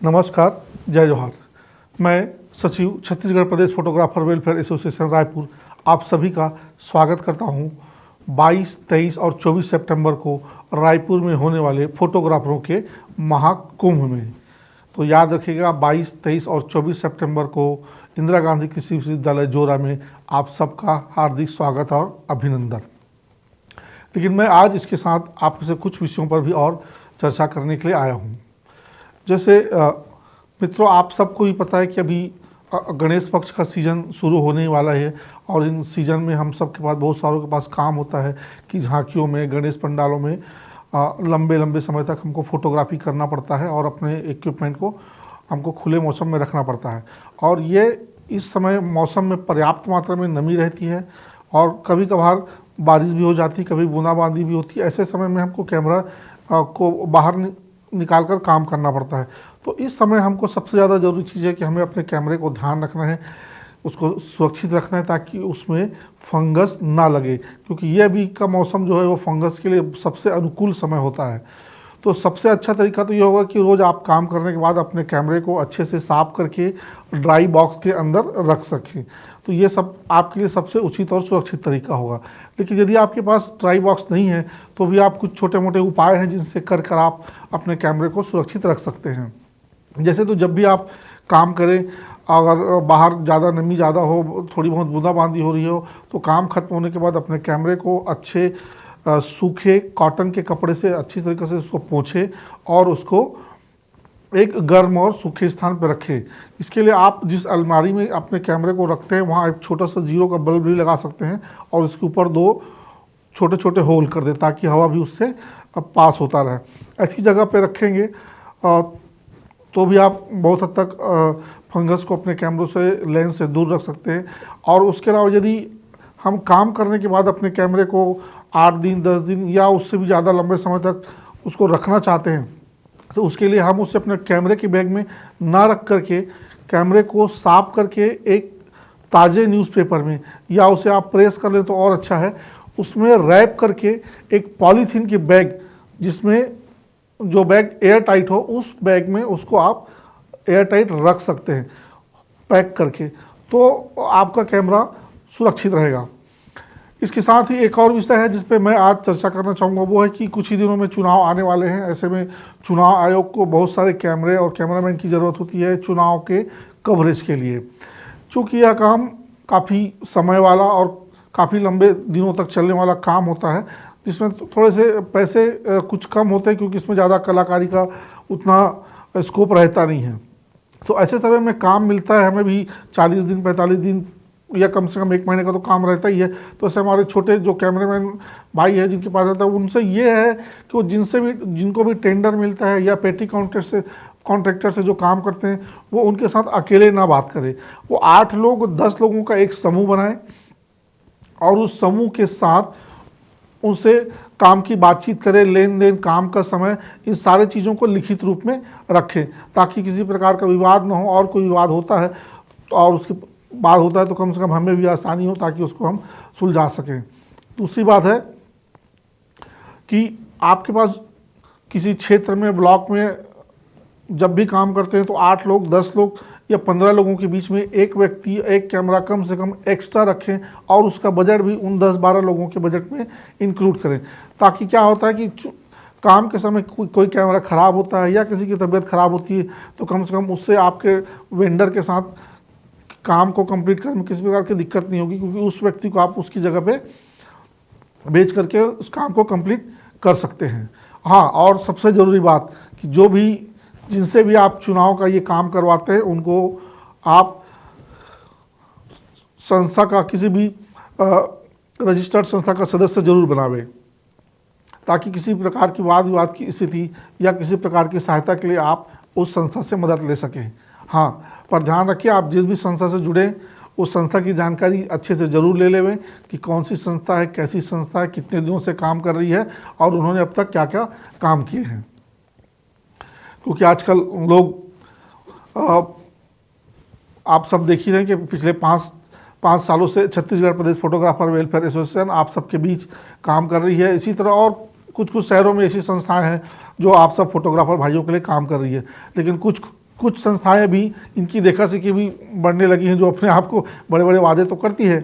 नमस्कार, जय जोहार। मैं सचिव छत्तीसगढ़ प्रदेश फोटोग्राफर वेलफेयर एसोसिएशन रायपुर आप सभी का स्वागत करता हूं। 22, 23 और 24 सितंबर को रायपुर में होने वाले फोटोग्राफरों के महाकुंभ में। तो याद रखिएगा 22, 23 और 24 सितंबर को इंदिरा गांधी कृषि विश्वविद्यालय जोरा में आप सबका हार्दिक स्वागत और अभिनंदन। लेकिन मैं आज इसके साथ आपसे कुछ विषयों पर भी और चर्चा करने के लिए आया हूँ। जैसे मित्रों, आप सबको ही पता है कि अभी गणेश पक्ष का सीज़न शुरू होने वाला है और इन सीज़न में हम सब के पास बहुत सारों के पास काम होता है कि झांकियों में, गणेश पंडालों में लंबे लंबे समय तक हमको फोटोग्राफी करना पड़ता है और अपने इक्विपमेंट को हमको खुले मौसम में रखना पड़ता है। और ये इस समय मौसम में पर्याप्त मात्रा में नमी रहती है और कभी कभार बारिश भी हो जाती है, कभी बूंदाबांदी भी होती है। ऐसे समय में हमको कैमरा को बाहर निकाल कर काम करना पड़ता है। तो इस समय हमको सबसे ज़्यादा ज़रूरी चीज़ है कि हमें अपने कैमरे को ध्यान रखना है, उसको सुरक्षित रखना है ताकि उसमें फंगस ना लगे, क्योंकि ये अभी का मौसम जो है वो फंगस के लिए सबसे अनुकूल समय होता है। तो सबसे अच्छा तरीका तो ये होगा कि रोज़ आप काम करने के बाद अपने कैमरे को अच्छे से साफ करके ड्राई बॉक्स के अंदर रख सकें। तो ये सब आपके लिए सबसे उचित और सुरक्षित तरीका होगा। लेकिन यदि आपके पास ड्राई बॉक्स नहीं है तो भी आप कुछ छोटे मोटे उपाय हैं जिनसे कर आप अपने कैमरे को सुरक्षित रख सकते हैं। जैसे तो जब भी आप काम करें, अगर बाहर ज़्यादा नमी ज़्यादा हो, थोड़ी बहुत बूंदाबांदी हो रही हो, तो काम खत्म होने के बाद अपने कैमरे को अच्छे सूखे कॉटन के कपड़े से अच्छी तरीके से उसको पोंछें और उसको एक गर्म और सूखे स्थान पर रखें। इसके लिए आप जिस अलमारी में अपने कैमरे को रखते हैं वहाँ एक छोटा सा जीरो का बल्ब भी लगा सकते हैं और इसके ऊपर 2 छोटे छोटे होल कर दें ताकि हवा भी उससे पास होता रहे। ऐसी जगह पे रखेंगे तो भी आप बहुत हद तक फंगस को अपने कैमरों से, लेंस से दूर रख सकते हैं। और उसके अलावा यदि हम काम करने के बाद अपने कैमरे को 8 दिन, 10 दिन या उससे भी ज़्यादा लंबे समय तक उसको रखना चाहते हैं तो उसके लिए हम उसे अपने कैमरे के बैग में ना रख करके कैमरे को साफ करके एक ताज़े न्यूज़पेपर में, या उसे आप प्रेस कर लें तो और अच्छा है, उसमें रैप करके एक पॉलीथीन के बैग, जिसमें जो बैग एयर टाइट हो, उस बैग में उसको आप एयर टाइट रख सकते हैं पैक करके, तो आपका कैमरा सुरक्षित रहेगा। इसके साथ ही एक और विषय है जिस पे मैं आज चर्चा करना चाहूँगा, वो है कि कुछ ही दिनों में चुनाव आने वाले हैं। ऐसे में चुनाव आयोग को बहुत सारे कैमरे और कैमरामैन की ज़रूरत होती है चुनाव के कवरेज के लिए। चूँकि यह काम काफ़ी समय वाला और काफ़ी लंबे दिनों तक चलने वाला काम होता है, जिसमें थोड़े से पैसे कुछ कम होते हैं क्योंकि इसमें ज़्यादा कलाकारी का उतना स्कोप रहता नहीं है। तो ऐसे समय में काम मिलता है हमें भी 40 दिन, 45 दिन या कम से कम 1 महीने का तो काम रहता ही है। तो ऐसे हमारे छोटे जो कैमरामैन भाई है जिनके पास रहता है, उनसे ये है कि वो जिनको भी टेंडर मिलता है या पेटी कॉन्ट्रैक्टर से जो काम करते हैं, वो उनके साथ अकेले ना बात करें। वो 8 लोग, 10 लोगों का एक समूह बनाएं और उस समूह के साथ उनसे काम की बातचीत करें, लेन देन, काम का समय, इन सारे चीज़ों को लिखित रूप में रखें ताकि किसी प्रकार का विवाद ना हो। और कोई विवाद होता है तो और उसके बाद होता है तो कम से कम हमें भी आसानी हो ताकि उसको हम सुलझा सकें। दूसरी बात है कि आपके पास किसी क्षेत्र में, ब्लॉक में जब भी काम करते हैं तो 8 लोग, 10 लोग या 15 लोगों के बीच में एक व्यक्ति, एक कैमरा कम से कम एक्स्ट्रा रखें और उसका बजट भी उन 10-12 लोगों के बजट में इंक्लूड करें। ताकि क्या होता है कि काम के समय कोई कैमरा ख़राब होता है या किसी की तबीयत ख़राब होती है तो कम से कम उससे आपके वेंडर के साथ काम को कंप्लीट करने में किसी प्रकार की दिक्कत नहीं होगी, क्योंकि उस व्यक्ति को आप उसकी जगह पे भेज करके उस काम को कंप्लीट कर सकते हैं। हाँ, और सबसे ज़रूरी बात कि जिनसे भी आप चुनाव का ये काम करवाते हैं उनको आप संस्था का, किसी भी रजिस्टर्ड संस्था का सदस्य जरूर बनावें ताकि किसी प्रकार की वाद विवाद की स्थिति या किसी प्रकार की सहायता के लिए आप उस संस्था से मदद ले सकें। हाँ, पर ध्यान रखिए, आप जिस भी संस्था से जुड़े उस संस्था की जानकारी अच्छे से ज़रूर ले लेवें कि कौन सी संस्था है, कैसी संस्था है, कितने दिनों से काम कर रही है और उन्होंने अब तक क्या क्या काम किए हैं। क्योंकि आजकल लोग आप सब देख ही रहे हैं कि पिछले 5 सालों से छत्तीसगढ़ प्रदेश फोटोग्राफर वेलफेयर एसोसिएशन आप सबके बीच काम कर रही है। इसी तरह और कुछ शहरों में ऐसी संस्थाएं हैं जो आप सब फोटोग्राफर भाइयों के लिए काम कर रही है। लेकिन कुछ कुछ संस्थाएं भी इनकी देखा सीखी भी बढ़ने लगी हैं, जो अपने आप को बड़े बड़े वादे तो करती है,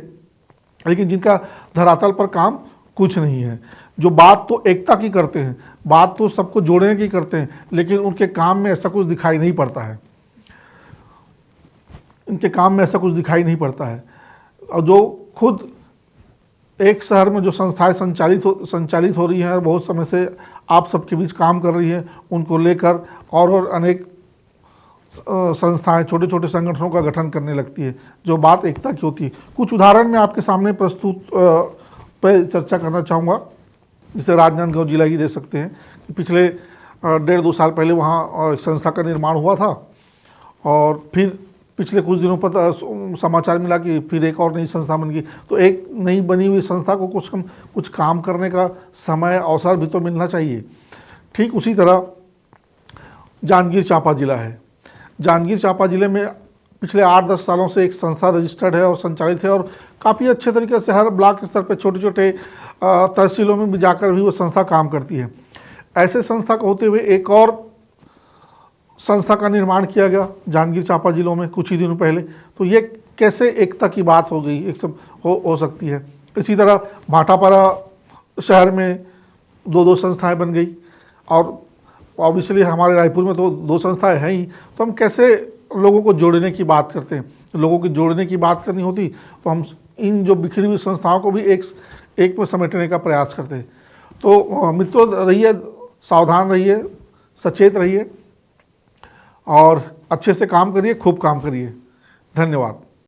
लेकिन जिनका धरातल पर काम कुछ नहीं है। जो बात तो एकता की करते हैं, बात तो सबको जोड़ने की करते हैं, लेकिन उनके काम में ऐसा कुछ दिखाई नहीं पड़ता है। इनके काम में ऐसा कुछ दिखाई नहीं पड़ता है। और जो खुद एक शहर में जो संस्थाएं संचालित हो रही हैं और बहुत समय से आप सबके बीच काम कर रही हैं, उनको लेकर और अनेक संस्थाएं, छोटे छोटे संगठनों का गठन करने लगती है, जो बात एकता की होती है। कुछ उदाहरण मैं आपके सामने प्रस्तुत पे चर्चा करना चाहूँगा, जिसे राजनांदगांव जिला ही दे सकते हैं। पिछले 1.5-2 साल पहले वहाँ एक संस्था का निर्माण हुआ था, और फिर पिछले कुछ दिनों पर समाचार मिला कि फिर एक और नई संस्था बन गई। तो एक नई बनी हुई संस्था को कुछ काम करने का समय, अवसर भी तो मिलना चाहिए। ठीक उसी तरह जांजगीर चांपा जिला है। जांजगीर चांपा जिले में पिछले 8-10 सालों से एक संस्था रजिस्टर्ड है और संचालित है, और काफ़ी अच्छे तरीके से हर ब्लॉक स्तर पर छोटे छोटे तहसीलों में भी जाकर भी वो संस्था काम करती है। ऐसे संस्था को होते हुए एक और संस्था का निर्माण किया गया जांजगीर चांपा जिलों में कुछ ही दिनों पहले। तो ये कैसे एकता की बात हो गई, एक सब हो सकती है। इसी तरह भाटापारा शहर में 2-2 संस्थाएं बन गई, और ऑब्वियसली हमारे रायपुर में तो 2 संस्थाएं हैं ही। तो हम कैसे लोगों को जोड़ने की बात करते हैं। लोगों की जोड़ने की बात करनी होती तो हम इन जो बिखरी हुई संस्थाओं को भी एक में समेटने का प्रयास करते हैं। तो मित्रों, रहिए सावधान, रहिए सचेत, रहिए और अच्छे से काम करिए, खूब काम करिए। धन्यवाद।